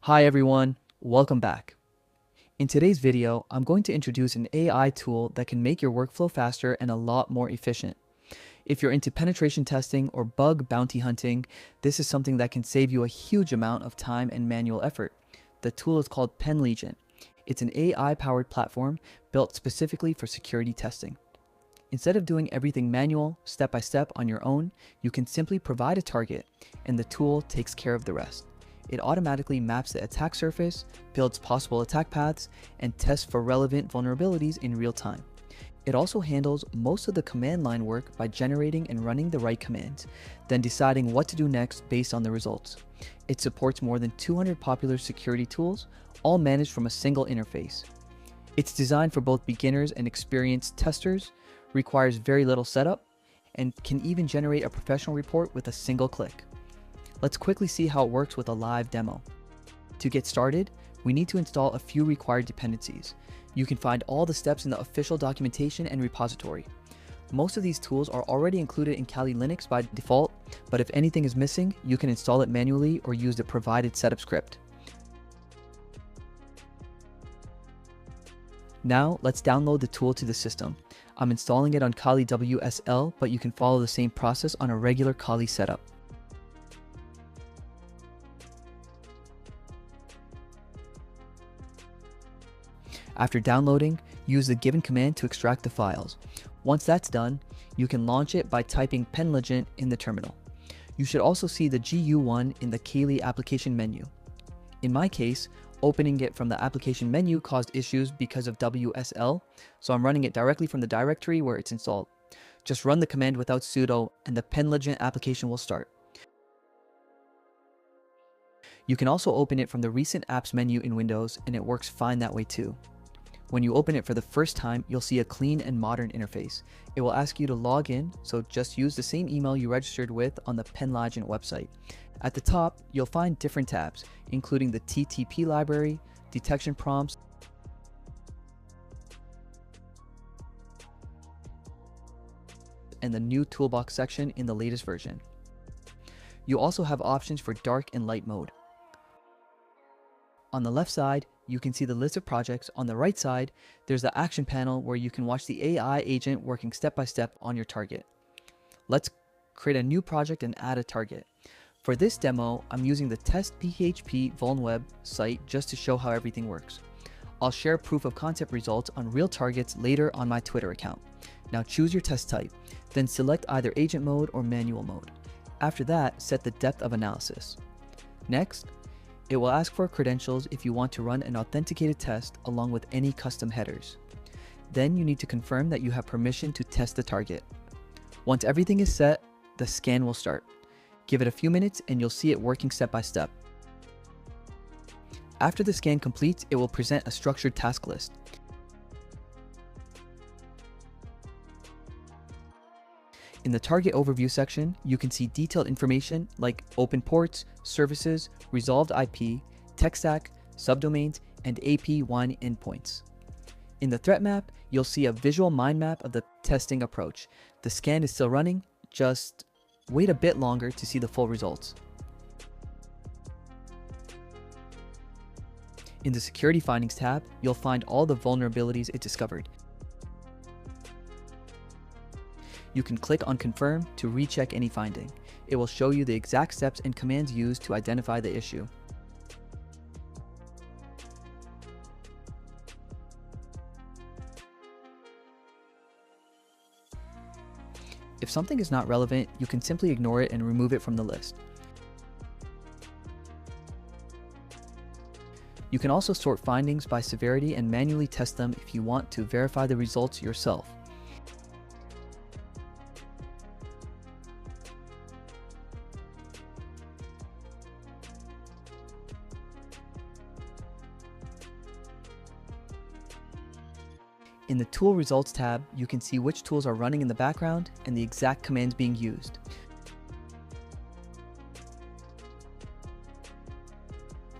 Hi everyone, welcome back. In today's video, I'm going to introduce an AI tool that can make your workflow faster and a lot more efficient. If you're into penetration testing or bug bounty hunting, this is something that can save you a huge amount of time and manual effort. The tool is called Penligent. It's an AI-powered platform built specifically for security testing. Instead of doing everything manual, step by step on your own, you can simply provide a target, and the tool takes care of the rest. It automatically maps the attack surface, builds possible attack paths, and tests for relevant vulnerabilities in real time. It also handles most of the command line work by generating and running the right commands, then deciding what to do next based on the results. It supports more than 200 popular security tools, all managed from a single interface. It's designed for both beginners and experienced testers, requires very little setup, and can even generate a professional report with a single click. Let's quickly see how it works with a live demo. To get started, we need to install a few required dependencies. You can find all the steps in the official documentation and repository. Most of these tools are already included in Kali Linux by default, but if anything is missing, you can install it manually or use the provided setup script. Now, let's download the tool to the system. I'm installing it on Kali WSL, but you can follow the same process on a regular Kali setup. After downloading, use the given command to extract the files. Once that's done, you can launch it by typing Penligent in the terminal. You should also see the GU1 in the Kali application menu. In my case, opening it from the application menu caused issues because of WSL, so I'm running it directly from the directory where it's installed. Just run the command without sudo and the Penligent application will start. You can also open it from the recent apps menu in Windows, and it works fine that way too. When you open it for the first time, you'll see a clean and modern interface. It will ask you to log in, so just use the same email you registered with on the Penligent website. At the top, you'll find different tabs, including the TTP library, detection prompts, and the new toolbox section in the latest version. You also have options for dark and light mode. On the left side, you can see the list of projects. On the right side, there's the action panel where you can watch the AI agent working step by step on your target. Let's create a new project and add a target. For this demo, I'm using the test.php vuln site just to show how everything works. I'll share proof of concept results on real targets later on my Twitter account. Now choose your test type, then select either agent mode or manual mode. After that, set the depth of analysis. Next, it will ask for credentials if you want to run an authenticated test along with any custom headers. Then you need to confirm that you have permission to test the target. Once everything is set, the scan will start. Give it a few minutes and you'll see it working step by step. After the scan completes, it will present a structured task list. In the target overview section, you can see detailed information like open ports, services, resolved IP, tech stack, subdomains, and AP1 endpoints. In the threat map, you'll see a visual mind map of the testing approach. The scan is still running, just wait a bit longer to see the full results. In the security findings tab, you'll find all the vulnerabilities it discovered. You can click on confirm to recheck any finding. It will show you the exact steps and commands used to identify the issue. If something is not relevant, you can simply ignore it and remove it from the list. You can also sort findings by severity and manually test them if you want to verify the results yourself. In the Tool Results tab, you can see which tools are running in the background and the exact commands being used.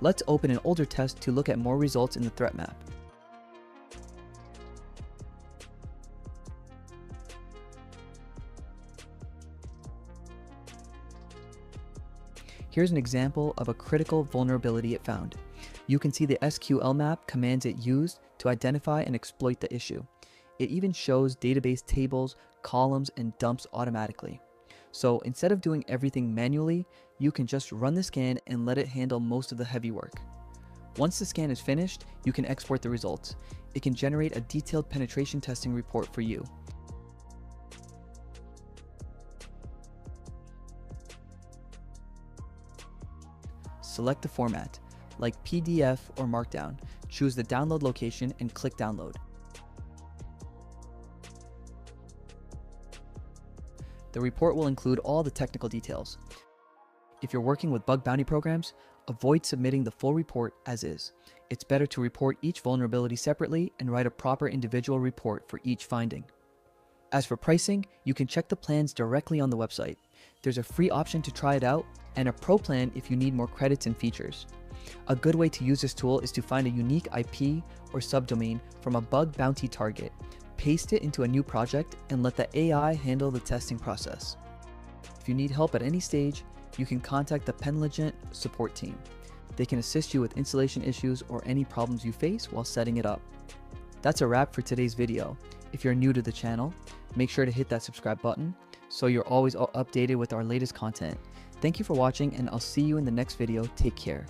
Let's open an older test to look at more results in the threat map. Here's an example of a critical vulnerability it found. You can see the SQL map commands it used to identify and exploit the issue. It even shows database tables, columns, and dumps automatically. So instead of doing everything manually, you can just run the scan and let it handle most of the heavy work. Once the scan is finished, you can export the results. It can generate a detailed penetration testing report for you. Select the format, like PDF or Markdown. Choose the download location and click download. The report will include all the technical details. If you're working with bug bounty programs, avoid submitting the full report as is. It's better to report each vulnerability separately and write a proper individual report for each finding. As for pricing, you can check the plans directly on the website. There's a free option to try it out and a pro plan if you need more credits and features. A good way to use this tool is to find a unique IP or subdomain from a bug bounty target, paste it into a new project, and let the AI handle the testing process. If you need help at any stage, you can contact the Penligent support team. They can assist you with installation issues or any problems you face while setting it up. That's a wrap for today's video. If you're new to the channel, make sure to hit that subscribe button so you're always updated with our latest content. Thank you for watching, and I'll see you in the next video. Take care.